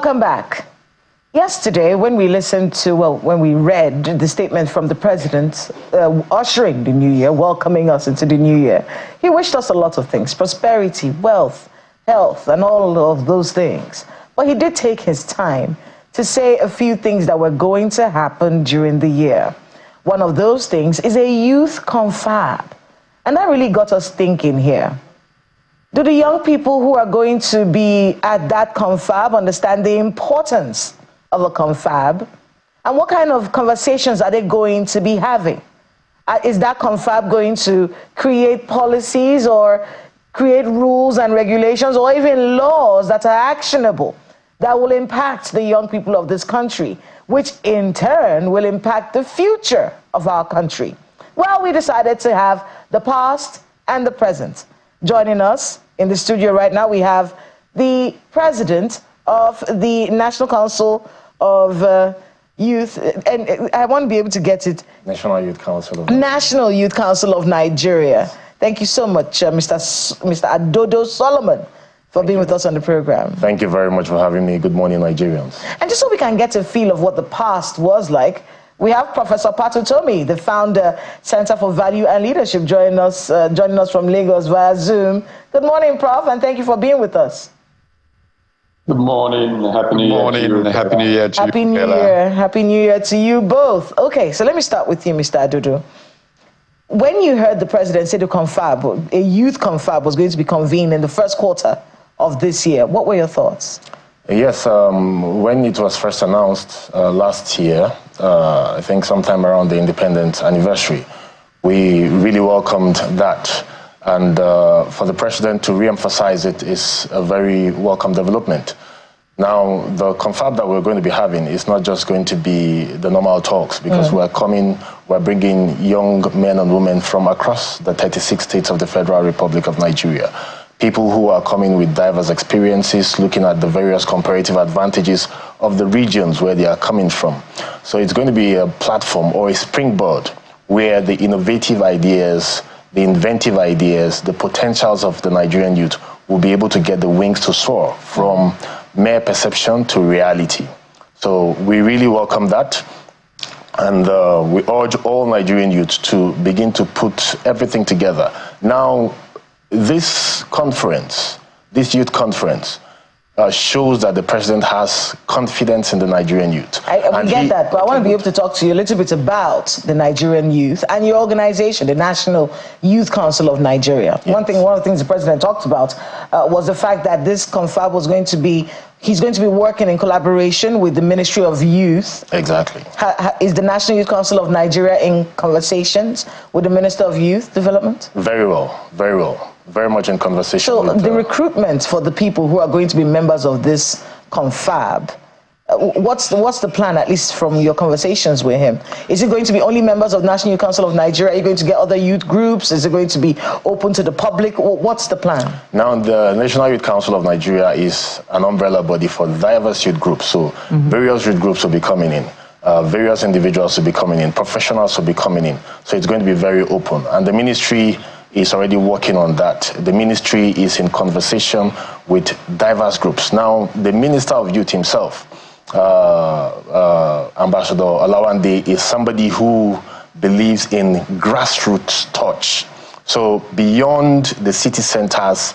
Welcome back. Yesterday, when we listened to, when we read the statement from the president ushering the new year, welcoming us into the new year, he wished us a lot of things: prosperity, wealth, health, and all of those things. But he did take his time to say a few things that were going to happen during the year. One of those things is a youth confab. And that really got us thinking here. Do the young people who are going to be at that confab understand the importance of a confab? And what kind of conversations are they going to be having? Is that confab going to create policies or create rules and regulations or even laws that are actionable that will impact the young people of this country, which in turn will impact the future of our country? Well, we decided to have the past and the present. Joining us in the studio right now, we have the president of the National Council of Youth, and I want to be able to get it. National Youth Council of Nigeria. Thank you so much, Mr. Adodo Solomon, for being with us on the program. Thank you very much for having me. Good morning, Nigerians. And just so we can get a feel of what the past was like, we have Professor Utomi, the founder, Center for Value and Leadership, joining us from Lagos via Zoom. Good morning, Prof, and thank you for being with us. Good morning. Happy New Year to you. Happy New Year to you. Happy New Year. Happy New Year to you both. Okay, so let me start with you, Mr. Adodo. When you heard the president say the confab, a youth confab was going to be convened in the first quarter of this year, what were your thoughts? Yes, when it was first announced last year, I think sometime around the independence anniversary, we really welcomed that. And for the president to re-emphasize it is a very welcome development. Now, the confab that we're going to be having is not just going to be the normal talks, because we're bringing young men and women from across the 36 states of the Federal Republic of Nigeria. People who are coming with diverse experiences, looking at the various comparative advantages of the regions where they are coming from. So it's going to be a platform or a springboard where the innovative ideas, the inventive ideas, the potentials of the Nigerian youth will be able to get the wings to soar from mere perception to reality. So we really welcome that. And we urge all Nigerian youth to begin to put everything together. Now, this conference, this youth conference, shows that the president has confidence in the Nigerian youth. I get that, but I want to be able to talk to you a little bit about the Nigerian youth and your organization, the National Youth Council of Nigeria. Yes. One of the things the president talked about was the fact that this confab was going to be, he's going to be working in collaboration with the Ministry of Youth. Exactly. Is the National Youth Council of Nigeria in conversations with the Minister of Youth Development? Very well, very well. Very much in conversation. So the recruitment for the people who are going to be members of this confab, what's the plan, at least from your conversations with him? Is it going to be only members of National Youth Council of Nigeria? Are you going to get other youth groups? Is it going to be open to the public? What's the plan? Now, the National Youth Council of Nigeria is an umbrella body for diverse youth groups. So various youth groups will be coming in. Various individuals will be coming in. Professionals will be coming in. So it's going to be very open. And the ministry is already working on that. The ministry is in conversation with diverse groups. Now, the Minister of Youth himself, Ambassador Olawande, is somebody who believes in grassroots touch. So beyond the city centers,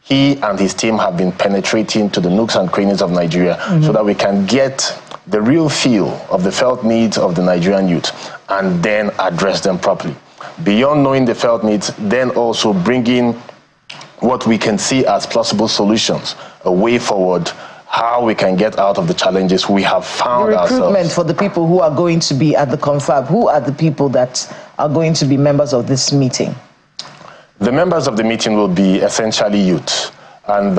he and his team have been penetrating to the nooks and crannies of Nigeria so that we can get the real feel of the felt needs of the Nigerian youth and then address them properly. Beyond knowing the felt needs, then also bringing what we can see as plausible solutions, a way forward, how we can get out of the challenges we have found ourselves. The recruitment for the people who are going to be at the confab, who are the people that are going to be members of this meeting? The members of the meeting will be essentially youth. And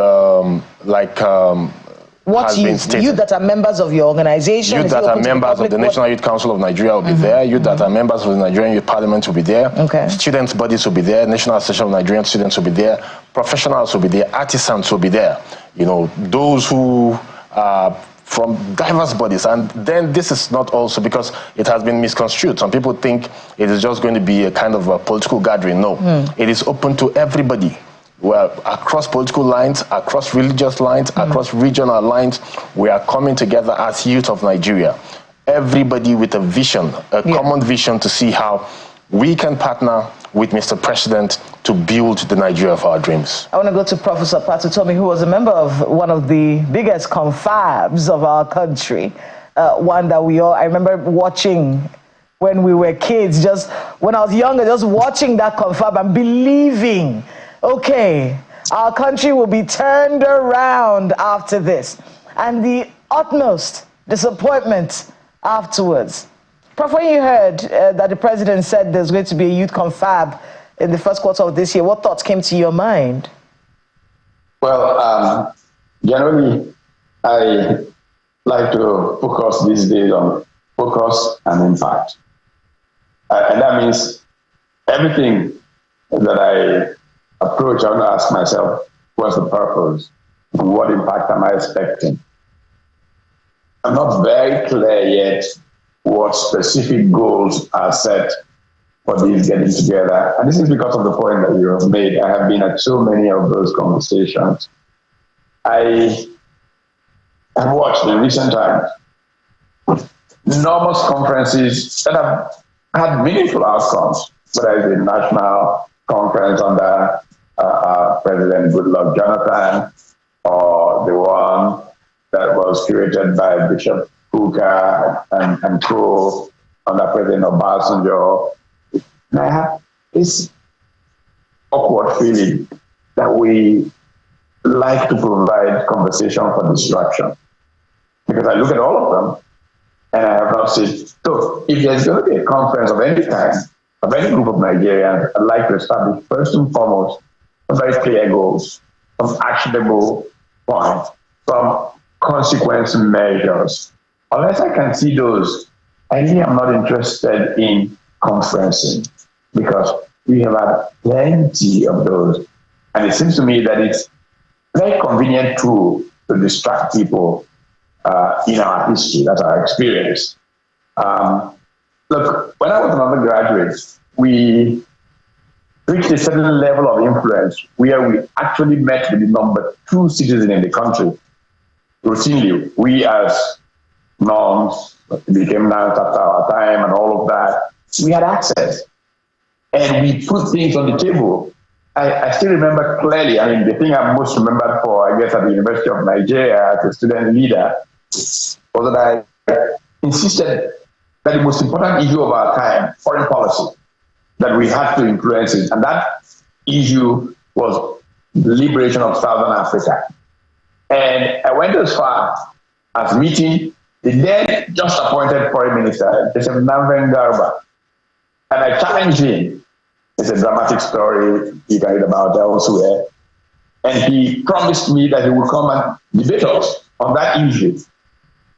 what youth that are members of your organization? Youth that are members of the National Youth Council of Nigeria will be there. Youth that are members of the Nigerian Youth Parliament will be there. Okay. Students' bodies will be there. National Association of Nigerian Students will be there. Professionals will be there. Artisans will be there. You know, those who are from diverse bodies. And then this is not also because it has been misconstrued. Some people think it is just going to be a kind of a political gathering. No, it is open to everybody. Well, across political lines, across religious lines, across regional lines, we are coming together as youth of Nigeria. Everybody with a vision, a common vision to see how we can partner with Mr. President to build the Nigeria of our dreams. I want to go to Professor Utomi, who was a member of one of the biggest confabs of our country. One that I remember watching when we were kids, just when I was younger, just watching that confab and believing, okay, our country will be turned around after this. And the utmost disappointment afterwards. Prof, when you heard that the president said there's going to be a youth confab in the first quarter of this year, what thoughts came to your mind? Well, generally, I like to focus these days on focus and impact. And that means everything that I approach, I want to ask myself, what's the purpose? What impact am I expecting? I'm not very clear yet what specific goals are set for these getting together. And this is because of the point that you have made. I have been at so many of those conversations. I have watched in recent times enormous conferences that have had meaningful outcomes, whether it's a national conference under President Goodluck Jonathan, or the one that was curated by Bishop Kuka and co under President Obasanjo. And I have this awkward feeling that we like to provide conversation for distraction. Because I look at all of them and I have not seen. So if there's going to be a conference of any kind, of any group of Nigerians, I'd like to establish first and foremost some very clear goals, some actionable points, some consequence measures. Unless I can see those, I really am not interested in conferencing, because we have had plenty of those. And it seems to me that it's a very convenient tool to distract people in our history, that's our experience. Look, when I was an undergraduate, we reached a certain level of influence where we actually met with the number 2 citizen in the country. Routinely, we as norms became nuns after our time and all of that, we had access. And we put things on the table. I still remember clearly, I mean, the thing I'm most remembered for, I guess, at the University of Nigeria as a student leader, was that I insisted that the most important issue of our time, foreign policy, that we had to influence it. And that issue was the liberation of Southern Africa. And I went as far as meeting the then just appointed foreign minister, Joseph Garba. And I challenged him. It's a dramatic story you can read about elsewhere. And he promised me that he would come and debate us on that issue.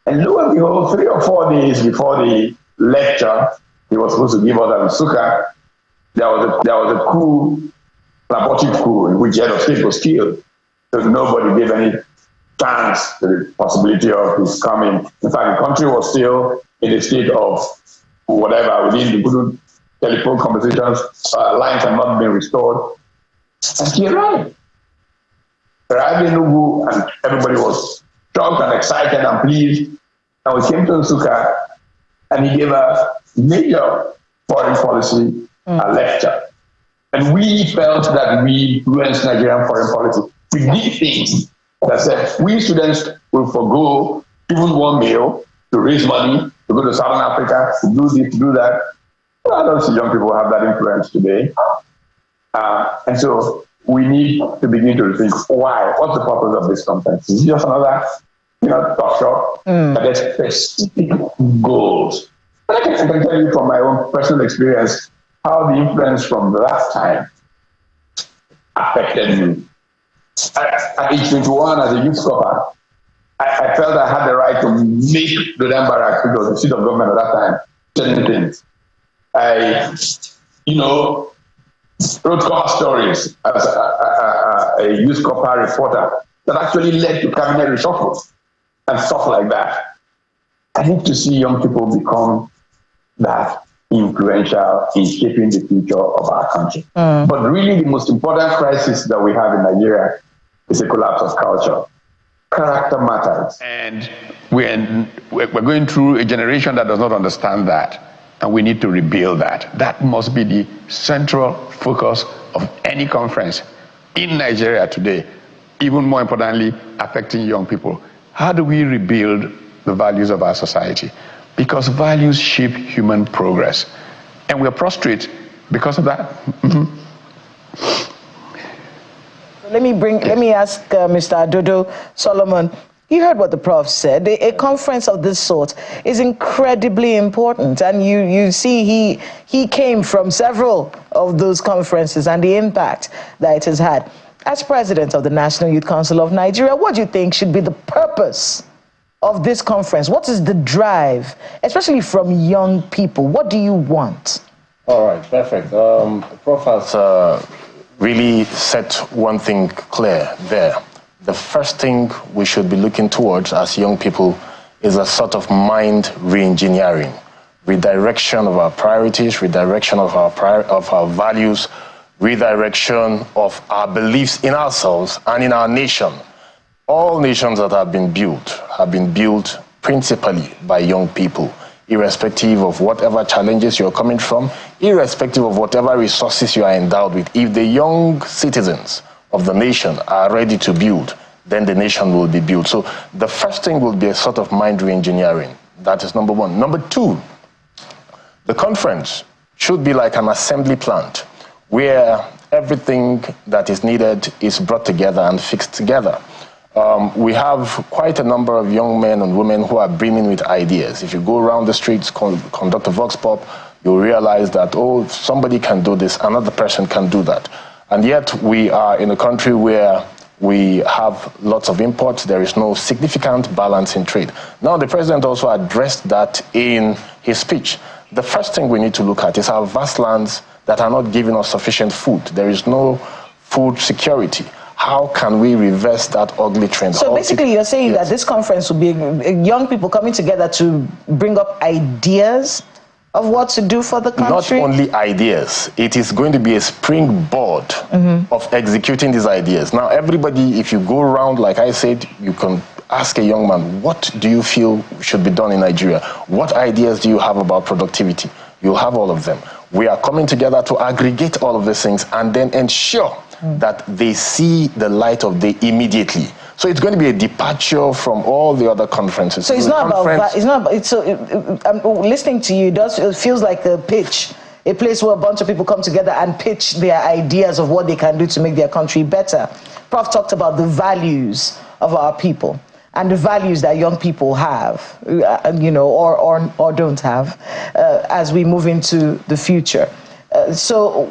And lo and behold, 3 or 4 days before the lecture he was supposed to give us at Nsukka, there was a coup, an abortive coup, in which the head of state was killed. So nobody gave any chance to the possibility of his coming. In fact, the country was still in a state of whatever, within the good telephone conversations, lines had not been restored. And he arrived. Arrived in Nugu, and everybody was shocked and excited and pleased. And we came to Nsukka, and he gave a major foreign policy lecture. And we felt that we influenced Nigerian foreign policy. We did things that said we students will forego even one meal to raise money, to go to Southern Africa, to do this, to do that. Well, I don't see young people have that influence today. And so we need to begin to think, why? What's the purpose of this conference? Is it just another talk shop? But there's specific goals. And I can tell you from my own personal experience how the influence from that time affected me. At age 21, as a youth scoffer, I felt I had the right to make the Barracks, which was the seat of government at that time, certain things. I, wrote cover stories as a youth scoffer reporter that actually led to cabinet reshuffle and stuff like that. I need to see young people become that influential in shaping the future of our country. But really, the most important crisis that we have in Nigeria is a collapse of culture. Character matters. And we're going through a generation that does not understand that, and we need to rebuild that. That must be the central focus of any conference in Nigeria today, even more importantly, affecting young people. How do we rebuild the values of our society? Because values shape human progress, and we're prostrate because of that. Let me ask Mr. Adodo Solomon. You heard what the Prof said. A conference of this sort is incredibly important, and you see he came from several of those conferences and the impact that it has had. As president of the National Youth Council of Nigeria, what do you think should be the purpose of this conference? What is the drive, especially from young people? What do you want? All right, perfect. Prof has really set one thing clear there. The first thing we should be looking towards as young people is a sort of mind re-engineering, redirection of our priorities, redirection of our values, redirection of our beliefs in ourselves and in our nation. All nations that have been built principally by young people, irrespective of whatever challenges you're coming from, irrespective of whatever resources you are endowed with. If the young citizens of the nation are ready to build, then the nation will be built. So the first thing will be a sort of mind re-engineering. That is number one. Number two, the conference should be like an assembly plant where everything that is needed is brought together and fixed together. We have quite a number of young men and women who are brimming with ideas. If you go around the streets, conduct a vox pop, you'll realize that, oh, somebody can do this, another person can do that. And yet we are in a country where we have lots of imports. There is no significant balance in trade. Now, the president also addressed that in his speech. The first thing we need to look at is our vast lands that are not giving us sufficient food. There is no food security. How can we reverse that ugly trend? So basically you're saying that this conference will be young people coming together to bring up ideas of what to do for the country? Not only ideas, it is going to be a springboard of executing these ideas. Now, everybody, if you go around, like I said, you can ask a young man, what do you feel should be done in Nigeria? What ideas do you have about productivity? You'll have all of them. We are coming together to aggregate all of these things and then ensure that they see the light of day immediately. So it's going to be a departure from all the other conferences. So it's not about that. It's not about, it's I'm listening to you, it feels like a pitch, a place where a bunch of people come together and pitch their ideas of what they can do to make their country better. Prof talked about the values of our people and the values that young people have, or don't have, as we move into the future. So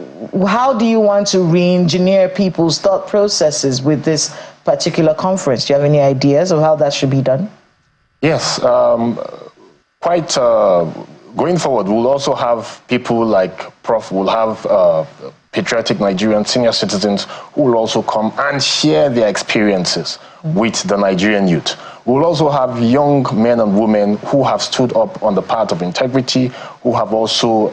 how do you want to re-engineer people's thought processes with this particular conference? Do you have any ideas of how that should be done? Yes, going forward, we'll also have people like Prof, we'll have patriotic Nigerian senior citizens who will also come and share their experiences with the Nigerian youth. We'll also have young men and women who have stood up on the path of integrity, who have also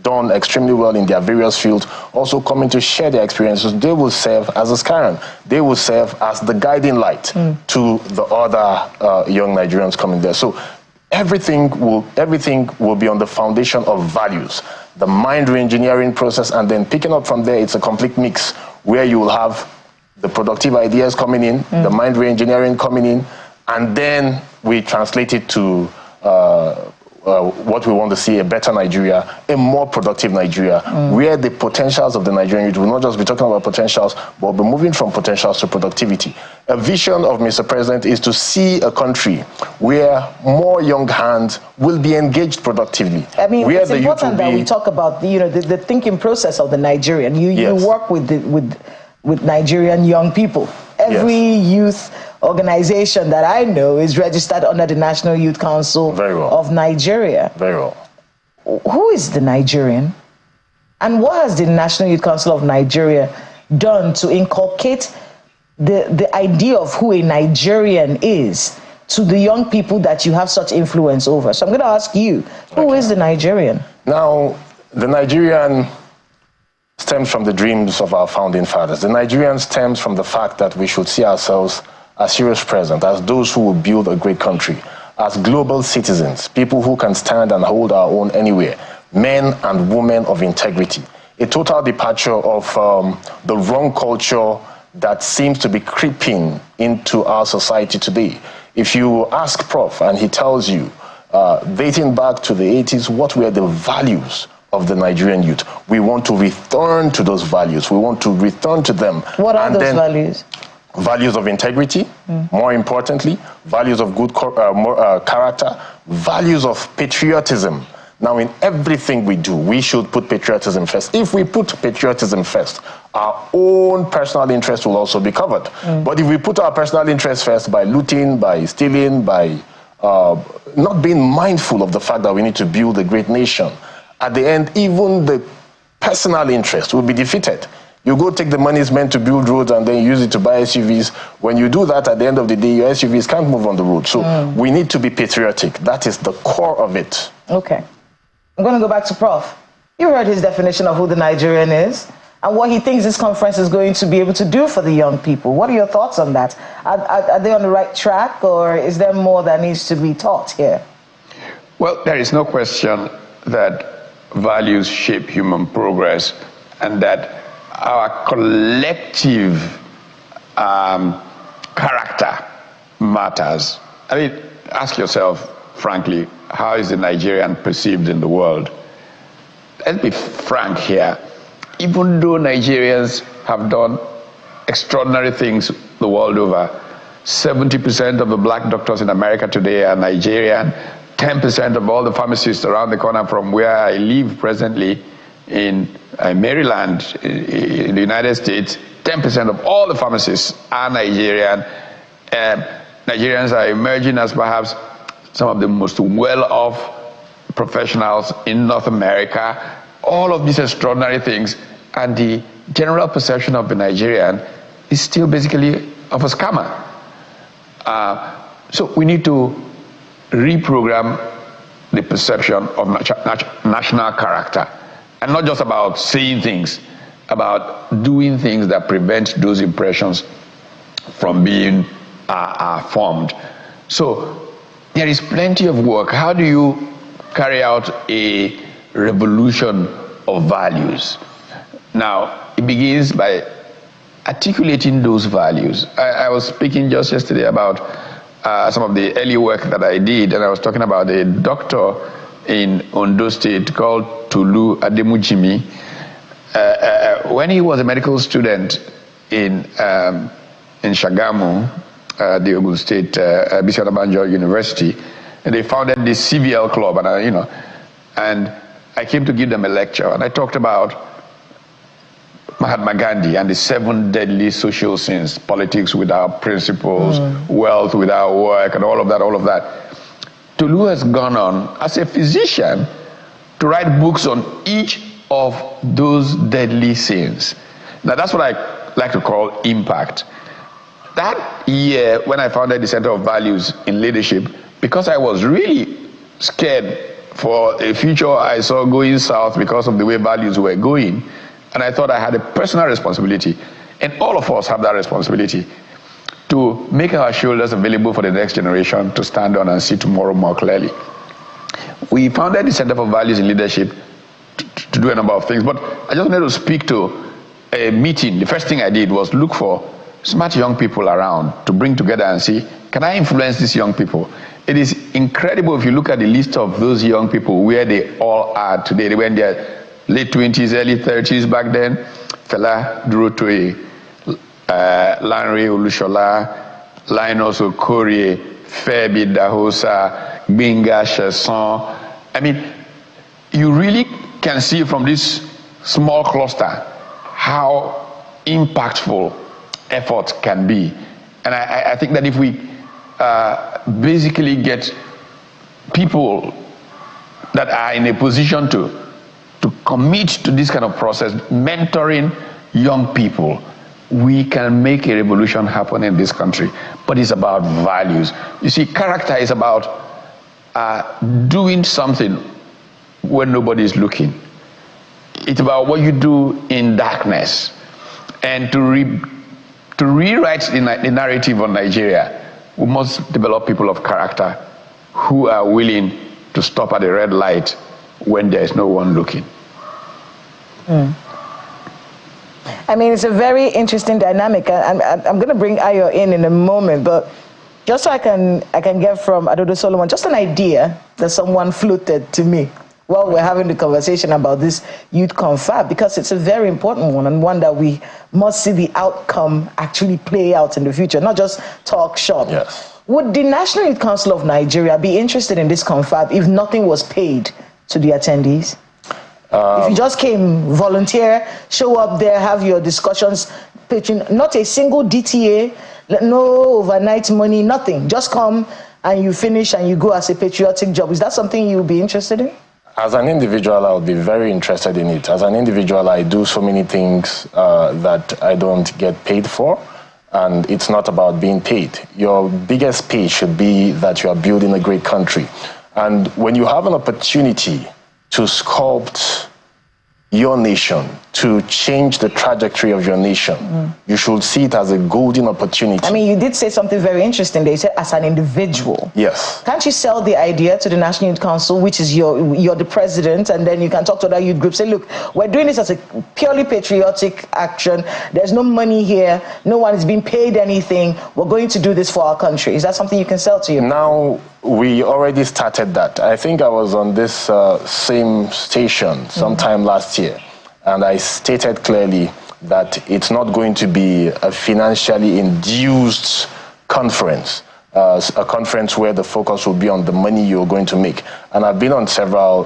done extremely well in their various fields, also coming to share their experiences. They will serve as a skyline. They will serve as the guiding light to the other young Nigerians coming there. So everything will be on the foundation of values, the mind re-engineering process, and then picking up from there, it's a complete mix where you will have the productive ideas coming in, the mind re-engineering coming in, and then we translate it to what we want to see, a better Nigeria, a more productive Nigeria, where the potentials of the Nigerian youth will not just be talking about potentials, but be moving from potentials to productivity. A vision of Mr. President is to see a country where more young hands will be engaged productively. I mean, it's important that we talk about the thinking process of the Nigerian. You work with Nigerian young people. Every youth organization that I know is registered under the National Youth Council of Nigeria. Very well. Who is the Nigerian? And what has the National Youth Council of Nigeria done to inculcate the idea of who a Nigerian is to the young people that you have such influence over. So I'm going to ask you, who is the Nigerian? Now, the Nigerian stems from the dreams of our founding fathers. The Nigerian stems from the fact that we should see ourselves as serious present, as those who will build a great country, as global citizens, people who can stand and hold our own anywhere, men and women of integrity. A total departure of the wrong culture that seems to be creeping into our society today. If you ask Prof and he tells you, dating back to the 80s, what were the values of the Nigerian youth? We want to return to those values. We want to return to them. What are those values? Values of integrity, more importantly, values of good character, values of patriotism. Now, in everything we do, we should put patriotism first. If we put patriotism first, our own personal interest will also be covered. But if we put our personal interest first by looting, by stealing, by not being mindful of the fact that we need to build a great nation, at the end, even the personal interest will be defeated. You go take the money is meant to build roads and then use it to buy SUVs. When you do that, at the end of the day, your SUVs can't move on the road. So we need to be patriotic. That is the core of it. Okay. I'm going to go back to Prof. You heard his definition of who the Nigerian is and what he thinks this conference is going to be able to do for the young people. What are your thoughts on that? Are they on the right track, or is there more that needs to be taught here? Well, there is no question that values shape human progress and that our collective character matters. I mean, ask yourself, frankly, how is the Nigerian perceived in the world? Let's be frank here. Even though Nigerians have done extraordinary things the world over, 70% of the black doctors in America today are Nigerian. 10% of all the pharmacists around the corner from where I live presently in Maryland, in the United States, 10% of all the pharmacists are Nigerian. Nigerians are emerging as perhaps some of the most well-off professionals in North America. All of these extraordinary things, and the general perception of the Nigerian is still basically of a scammer. So we need to reprogram the perception of national character, and not just about saying things, about doing things that prevent those impressions from being formed. So there is plenty of work. How do you carry out a revolution of values? Now, it begins by articulating those values. I was speaking just yesterday about some of the early work that I did, and I was talking about a doctor in Ondo State called Tolu Ademujimi. When he was a medical student in Shagamu, the Ogun State Bisi Onabanjo University, and they founded this CVL club, and I came to give them a lecture, and I talked about Mahatma Gandhi and the 7 deadly social sins: politics without principles, wealth without work, and all of that. Tolu has gone on as a physician to write books on each of those deadly sins. Now that's what I like to call impact. That year, when I founded the Center of Values in Leadership, because I was really scared for a future I saw going south because of the way values were going, and I thought I had a personal responsibility, and all of us have that responsibility, to make our shoulders available for the next generation to stand on and see tomorrow more clearly. We founded the Center for Values in Leadership to do a number of things, but I just wanted to speak to a meeting. The first thing I did was look for smart young people around to bring together and see, can I influence these young people? It is incredible if you look at the list of those young people, where they all are today. They were in their late 20s, early 30s back then. Fela Durotoye, Lanre Olushola, Linus Okorie, Febi Dahosa, Gbenga Sheson. I mean, you really can see from this small cluster how impactful effort can be. And I think that if we basically get people that are in a position to commit to this kind of process, mentoring young people, we can make a revolution happen in this country, but it's about values. You see, character is about doing something when nobody is looking. It's about what you do in darkness. And to rewrite the narrative on Nigeria, we must develop people of character who are willing to stop at the red light when there is no one looking. I mean, it's a very interesting dynamic. I'm going to bring Ayo in a moment, but just so I can get from Adodo Solomon just an idea that someone floated to me while we're having the conversation about this youth confab, because it's a very important one and one that we must see the outcome actually play out in the future, not just talk shop. Yes. Would the National Youth Council of Nigeria be interested in this confab if nothing was paid to the attendees? If you just came, volunteer, show up there, have your discussions, pitching, not a single DTA, no overnight money, nothing. Just come and you finish and you go as a patriotic job. Is that something you would be interested in? As an individual, I would be very interested in it. As an individual, I do so many things that I don't get paid for, and it's not about being paid. Your biggest pay should be that you are building a great country. And when you have an opportunity to sculpt your nation, to change the trajectory of your nation, you should see it as a golden opportunity. I mean, you did say something very interesting. They said as an individual. Yes. Can't you sell the idea to the National Youth Council, which is you're the president, and then you can talk to other youth groups, say, look, we're doing this as a purely patriotic action. There's no money here. No one is being paid anything. We're going to do this for our country. Is that something you can sell to you? Now, we already started that. I think I was on this same station sometime last year, and I stated clearly that it's not going to be a financially induced conference, a conference where the focus will be on the money you're going to make. And I've been on several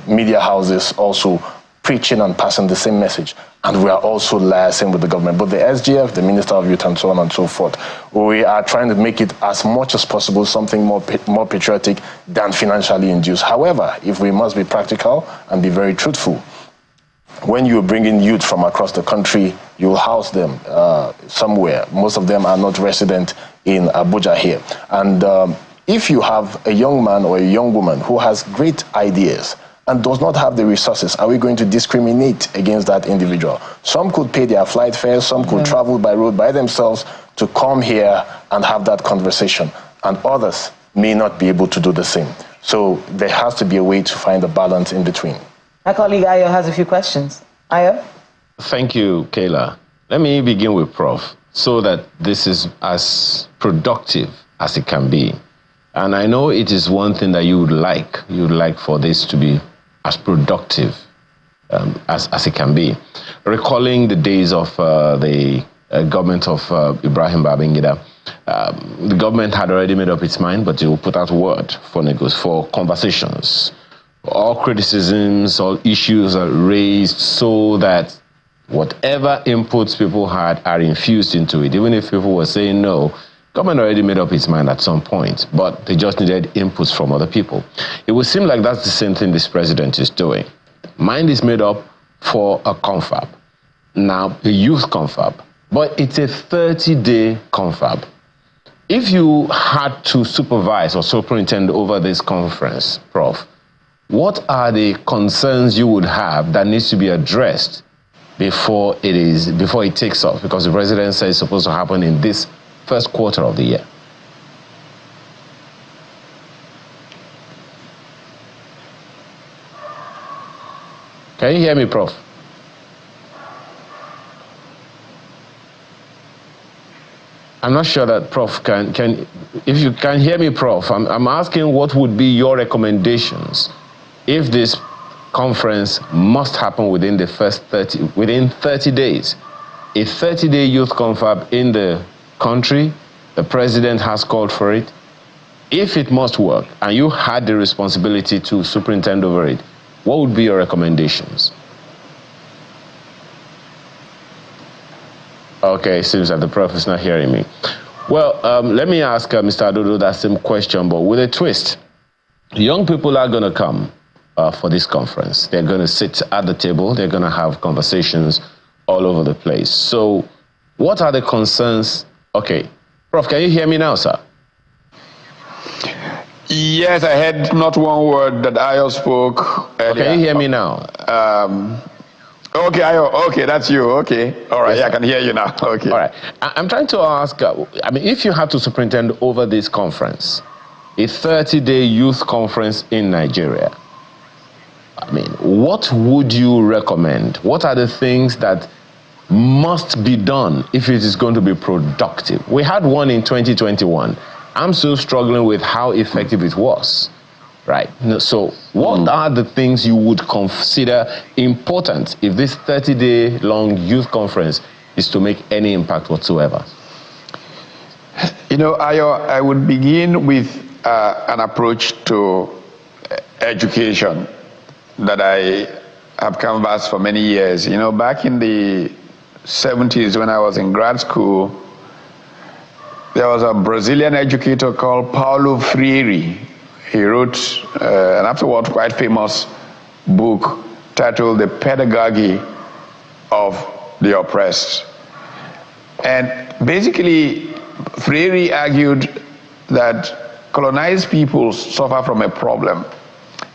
media houses also preaching and passing the same message. And we are also liaising with the government, but the SGF, the Minister of Youth, and so on and so forth. We are trying to make it as much as possible something more patriotic than financially induced. However, if we must be practical and be very truthful, when you bring in youth from across the country, you'll house them somewhere. Most of them are not resident in Abuja here. And if you have a young man or a young woman who has great ideas and does not have the resources, are we going to discriminate against that individual? Some could pay their flight fares, some could travel by road by themselves to come here and have that conversation, and others may not be able to do the same. So there has to be a way to find a balance in between. My colleague Ayo has a few questions. Ayo? Thank you, Kayla. Let me begin with Prof, so that this is as productive as it can be. And I know it is one thing that you would like for this to be as productive as it can be. Recalling the days of the government of Ibrahim Babangida, the government had already made up its mind, but it will put out word for conversations. All criticisms, all issues are raised so that whatever inputs people had are infused into it. Even if people were saying no, government already made up its mind at some point, but they just needed inputs from other people. It would seem like that's the same thing this president is doing. Mind is made up for a confab, now a youth confab, but it's a 30-day confab. If you had to supervise or superintend over this conference, Prof, what are the concerns you would have that needs to be addressed before it takes off? Because the president says it's supposed to happen in this first quarter of the year. Can you hear me, Prof? I'm not sure that Prof can if you can hear me, Prof, I'm asking what would be your recommendations if this conference must happen within 30 days. A 30-day youth confab in the country, the president has called for it. If it must work and you had the responsibility to superintend over it, what would be your recommendations? Okay, it seems that the Prof is not hearing me. Well, let me ask Mr. Adodo that same question, but with a twist. Young people are going to come for this conference. They're going to sit at the table. They're going to have conversations all over the place. So What are the concerns? Okay. Prof, can you hear me now, sir? Yes, I heard not one word that Ayo spoke earlier. Can you hear me now? Okay, Ayo, okay, that's you, okay. All right, yes, yeah, I can hear you now, okay. All right. I'm trying to ask, I mean, if you had to superintend over this conference, a 30-day youth conference in Nigeria, I mean, what would you recommend? What are the things that must be done if it is going to be productive? We had one in 2021. I'm still struggling with how effective it was, right? So what are the things you would consider important if this 30-day long youth conference is to make any impact whatsoever? You know, I would begin with an approach to education that I have canvassed for many years. You know, back in the 70s when I was in grad school, there was a Brazilian educator called Paulo Freire. He wrote an afterward quite famous book titled The Pedagogy of the Oppressed. And basically, Freire argued that colonized peoples suffer from a problem,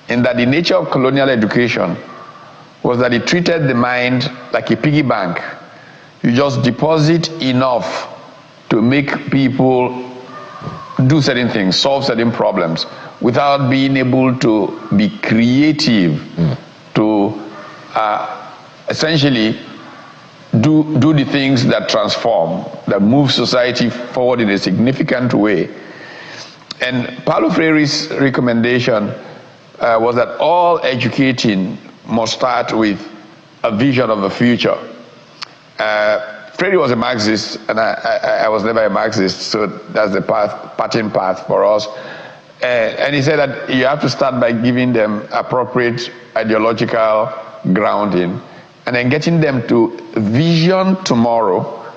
in that the nature of colonial education was that it treated the mind like a piggy bank. You just deposit enough to make people do certain things, solve certain problems, without being able to be creative, to essentially do the things that transform, that move society forward in a significant way. And Paulo Freire's recommendation was that all educating must start with a vision of the future. Freire was a Marxist, and I was never a Marxist, so that's the parting path for us. And he said that you have to start by giving them appropriate ideological grounding, and then getting them to vision tomorrow,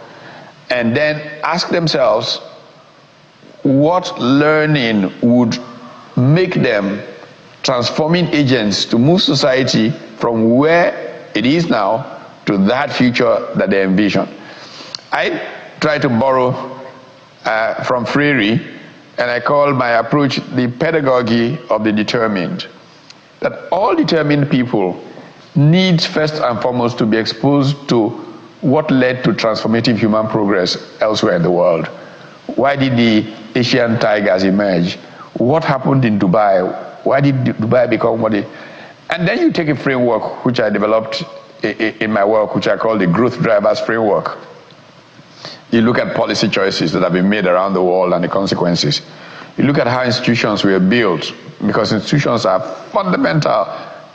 and then ask themselves what learning would make them transforming agents to move society from where it is now to that future that they envision. I try to borrow from Freire, and I call my approach the pedagogy of the determined. That all determined people need first and foremost to be exposed to what led to transformative human progress elsewhere in the world. Why did the Asian tigers emerge? What happened in Dubai? Why did Dubai become what it? And then you take a framework which I developed in my work, which I call the growth drivers framework. You look at policy choices that have been made around the world and the consequences. You look at how institutions were built, because institutions are fundamental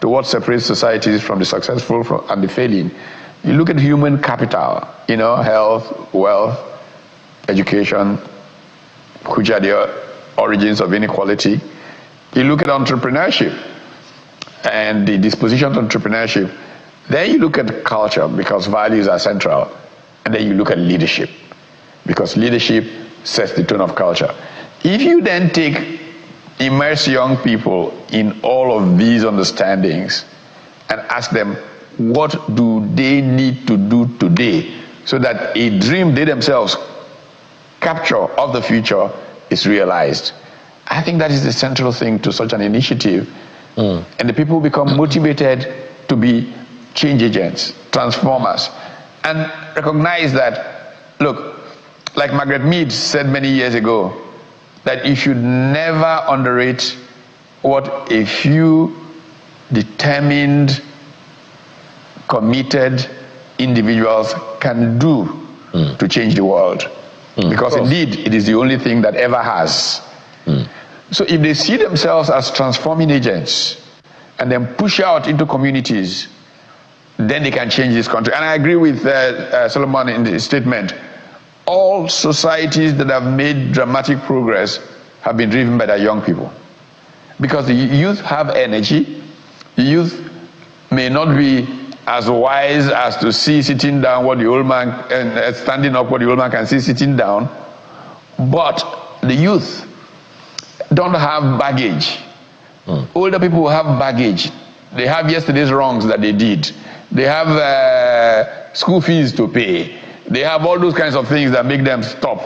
to what separates societies from the successful and the failing. You look at human capital, you know, health, wealth, education, which are the origins of inequality. You look at entrepreneurship and the disposition to entrepreneurship. Then you look at culture, because values are central. And then you look at leadership, because leadership sets the tone of culture. If you then immerse young people in all of these understandings and ask them what do they need to do today so that a dream they themselves capture of the future is realized, I think that is the central thing to such an initiative. And the people become motivated to be change agents, transformers, and recognize that, look, like Margaret Mead said many years ago, that you should never underrate what a few determined, committed individuals can do to change the world. Because indeed, it is the only thing that ever has. So if they see themselves as transforming agents and then push out into communities, then they can change this country. And I agree with Solomon in his statement. All societies that have made dramatic progress have been driven by their young people. Because the youth have energy. The youth may not be as wise as to see sitting down what the old man, and standing up what the old man can see sitting down. But the youth don't have baggage. Older people have baggage. They have yesterday's wrongs that they did. They have school fees to pay. They have all those kinds of things that make them stop.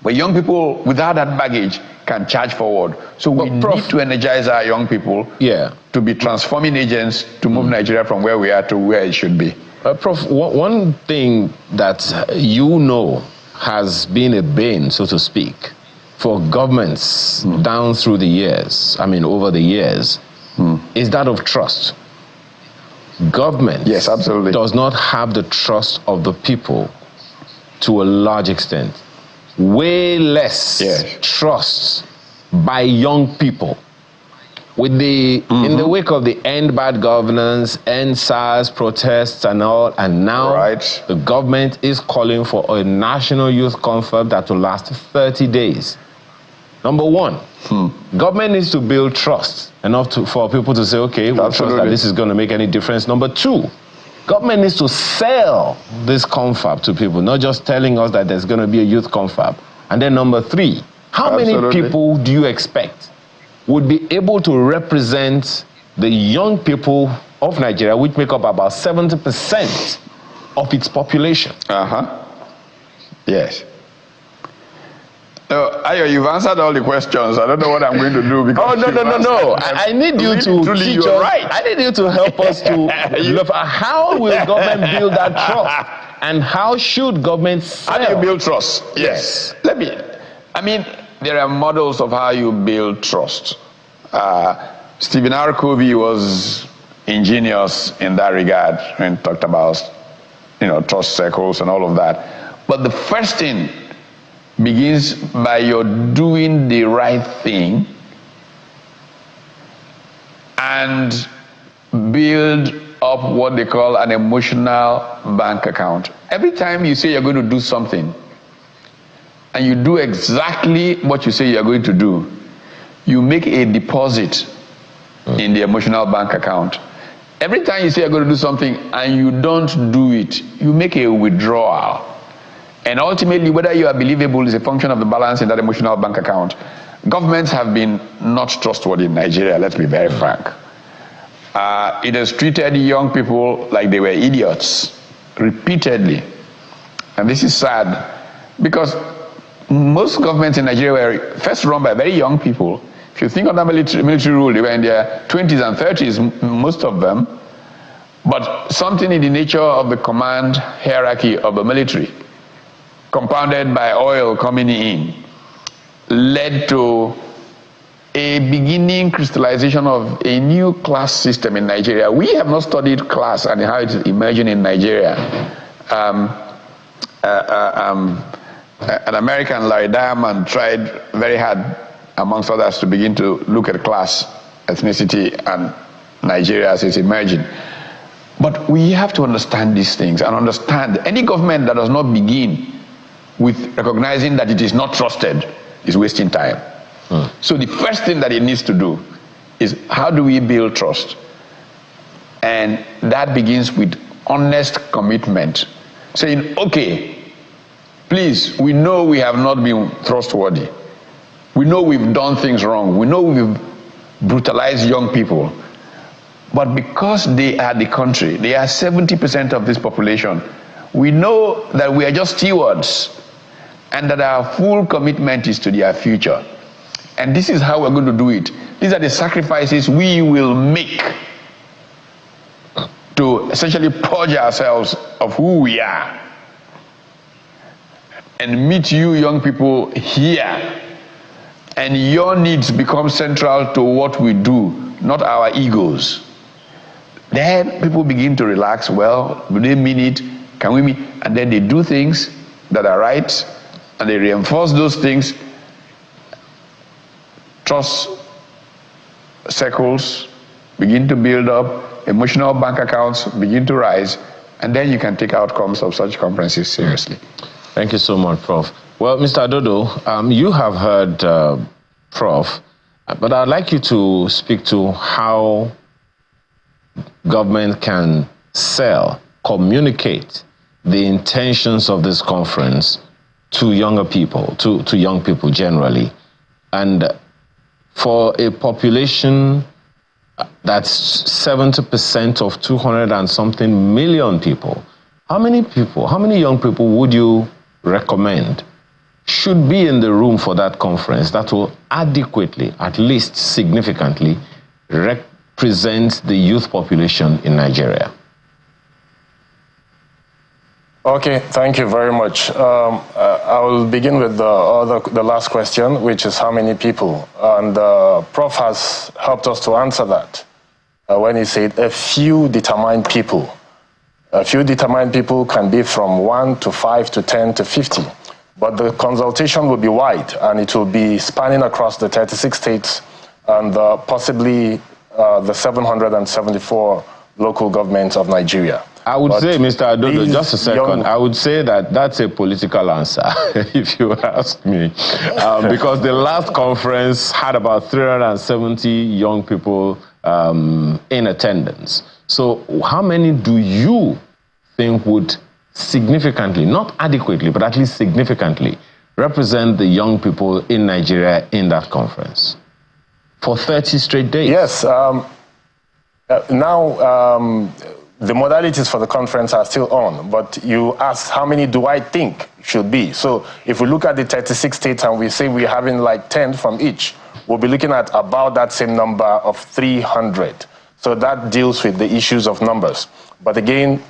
But young people without that baggage can charge forward. So we need to energize our young people to be transforming agents to move Nigeria from where we are to where it should be. Prof, one thing that you know has been a bane, so to speak, for governments down through the years, I mean over the years, is that of trust. Government does not have the trust of the people to a large extent. Way less trust by young people. With the in the wake of the End Bad Governance, End SARS protests and all, and now the government is calling for a national youth confab that will last 30 days. Number one, government needs to build trust enough for people to say, okay, we trust that this is going to make any difference. Number two, government needs to sell this confab to people, not just telling us that there's going to be a youth confab. And then number three, how many people do you expect would be able to represent the young people of Nigeria, which make up about 70% of its population? Yes. Ayo, you've answered all the questions. I don't know what I'm going to do. Because no. I need you to teach us. Right. I need you to help us to look at how will government build that trust, and how should government sell? How do you build trust? Yes. There are models of how you build trust. Stephen R. Covey was ingenious in that regard when he talked about, trust circles and all of that. But the first thing begins by your doing the right thing and build up what they call an emotional bank account. Every time you say you're going to do something and you do exactly what you say you're going to do, you make a deposit in the emotional bank account. Every time you say you're going to do something and you don't do it, you make a withdrawal. And ultimately, whether you are believable is a function of the balance in that emotional bank account. Governments have been not trustworthy in Nigeria, let's be very frank. It has treated young people like they were idiots, repeatedly. And this is sad, because most governments in Nigeria were first run by very young people. If you think of the military rule, they were in their 20s and 30s, most of them. But something in the nature of the command hierarchy of the military, compounded by oil coming in, led to a beginning crystallization of a new class system in Nigeria. We have not studied class and how it is emerging in Nigeria. An American, Larry Diamond, tried very hard, amongst others, to begin to look at class, ethnicity, and Nigeria as it's emerging. But we have to understand these things and understand any government that does not begin with recognizing that it is not trusted is wasting time. So the first thing that it needs to do is, how do we build trust? And that begins with honest commitment, saying, okay, please, we know we have not been trustworthy. We know we've done things wrong. We know we've brutalized young people. But because they are the country, they are 70% of this population, we know that we are just stewards and that our full commitment is to their future. And this is how we're going to do it. These are the sacrifices we will make to essentially purge ourselves of who we are and meet you young people here. And your needs become central to what we do, not our egos. Then people begin to relax. Well, do they mean it? Can we mean? And then they do things that are right, and they reinforce those things. Trust circles begin to build up, emotional bank accounts begin to rise, and then you can take outcomes of such conferences seriously. Thank you so much, Prof. Well, Mr. Adodo, you have heard Prof, but I'd like you to speak to how government can communicate the intentions of this conference to younger people, to young people generally. And for a population that's 70% of 200 and something million people, How many people, how many young people would you recommend should be in the room for that conference that will adequately, at least significantly, represent the youth population in Nigeria? Okay, thank you very much. I will begin with the last question, which is how many people? And Prof has helped us to answer that when he said a few determined people. A few determined people can be from 1 to 5 to 10 to 50. But the consultation will be wide, and it will be spanning across the 36 states and possibly the 774 local governments of Nigeria. I would say, Mr. Adodo, just a second, I would say that that's a political answer, if you ask me. Because the last conference had about 370 young people in attendance. So how many do you think would significantly, not adequately, but at least significantly, represent the young people in Nigeria in that conference for 30 straight days? Yes. The modalities for the conference are still on, but you asked how many do I think should be. So if we look at the 36 states and we say we're having like 10 from each, we'll be looking at about that same number of 300. So that deals with the issues of numbers. But again,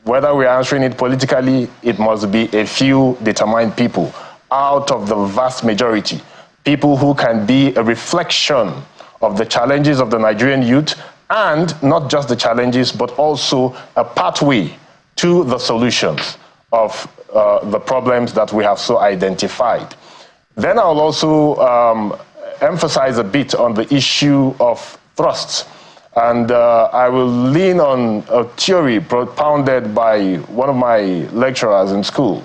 whether we're answering it politically, it must be a few determined people out of the vast majority. People who can be a reflection of the challenges of the Nigerian youth, and not just the challenges, but also a pathway to the solutions of the problems that we have so identified. Then I'll also emphasize a bit on the issue of thrusts. And I will lean on a theory propounded by one of my lecturers in school,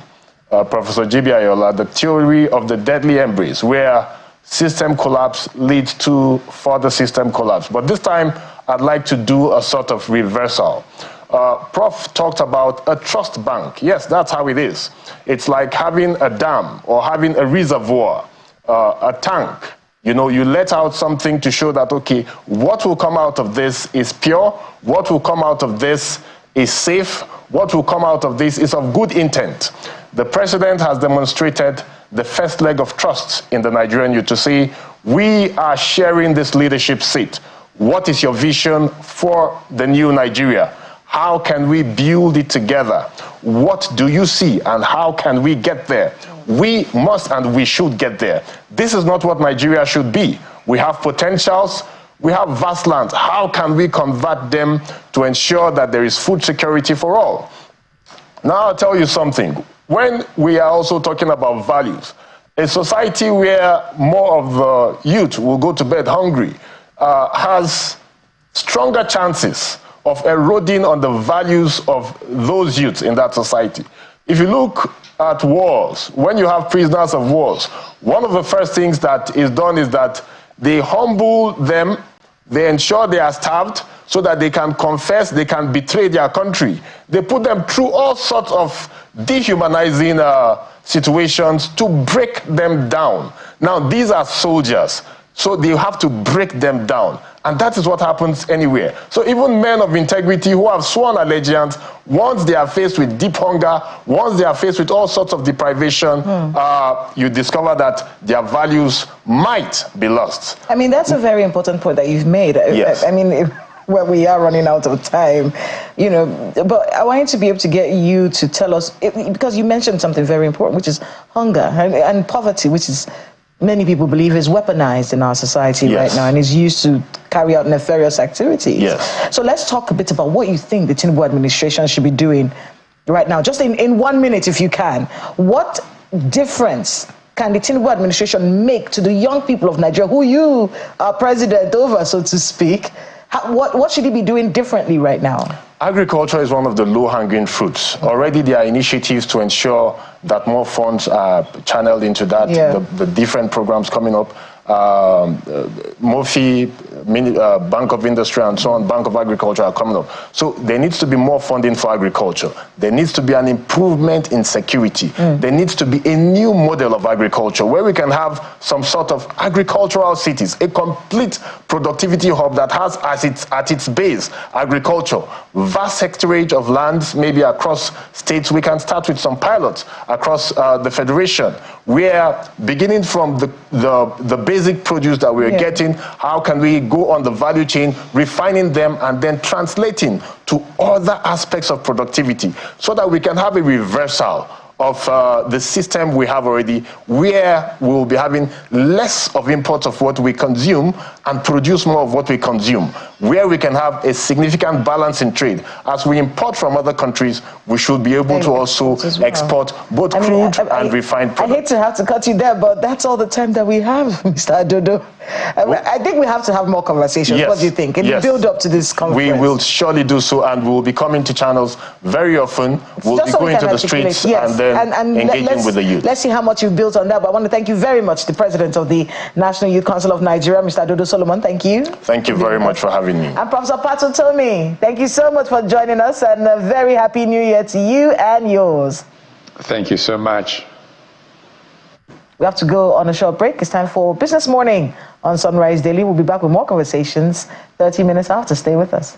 Professor J.B. Ayola, the theory of the deadly embrace, where system collapse leads to further system collapse. But this time, I'd like to do a sort of reversal. Prof talked about a trust bank. Yes, that's how it is. It's like having a dam or having a reservoir, a tank. You know, you let out something to show that, okay, what will come out of this is pure, what will come out of this is safe, what will come out of this is of good intent. The president has demonstrated the first leg of trust in the Nigerian youth to say, we are sharing this leadership seat. What is your vision for the new Nigeria? How can we build it together? What do you see and how can we get there? We must and we should get there. This is not what Nigeria should be. We have potentials, we have vast lands. How can we convert them to ensure that there is food security for all? Now I'll tell you something. When we are also talking about values, a society where more of the youth will go to bed hungry has stronger chances of eroding on the values of those youths in that society. If you look at wars, when you have prisoners of wars, one of the first things that is done is that they humble them, they ensure they are starved so that they can confess, they can betray their country. They put them through all sorts of dehumanizing situations to break them down. Now, these are soldiers, so they have to break them down. And that is what happens anywhere. So even men of integrity who have sworn allegiance, once they are faced with deep hunger, once they are faced with all sorts of deprivation, you discover that their values might be lost. I mean, that's a very important point that you've made. Yes. I mean, where we are running out of time, you know, but I wanted to be able to get you to tell us, because you mentioned something very important, which is hunger and poverty, which is, many people believe, is weaponized in our society right now and is used to carry out nefarious activities. Yes. So let's talk a bit about what you think the Tinubu administration should be doing right now. Just in 1 minute, if you can. What difference can the Tinubu administration make to the young people of Nigeria, who you are president over, so to speak? What should he be doing differently right now? Agriculture is one of the low-hanging fruits. Already there are initiatives to ensure that more funds are channeled into that, the different programs coming up. MOFI, Bank of Industry and so on, Bank of Agriculture are coming up. So there needs to be more funding for agriculture. There needs to be an improvement in security. There needs to be a new model of agriculture where we can have some sort of agricultural cities, a complete productivity hub that has at its base agriculture, vast hectareage of lands, maybe across states. We can start with some pilots across the Federation, where beginning from the basic produce that we're getting, how can we go on the value chain, refining them and then translating to other aspects of productivity so that we can have a reversal of the system we have already, where we will be having less of imports of what we consume and produce more of what we consume, where we can have a significant balance in trade. As we import from other countries, we should be able to also export both crude and refined products. I hate to have to cut you there, but that's all the time that we have, Mr. Adodo. I think we have to have more conversations. Yes. What do you think? In the build up to this conference? We will surely do so, and we will be coming to channels very often. We'll be going to the streets and then engaging with the youth. Let's see how much you've built on that. But I want to thank you very much, the President of the National Youth Council of Nigeria, Mr. Adodo Solomon. Thank you. Thank you very much for having me. And Professor Utomi, thank you so much for joining us, and a very happy New Year to you and yours. Thank you so much. We have to go on a short break. It's time for Business Morning on Sunrise Daily. We'll be back with more conversations 30 minutes after. Stay with us.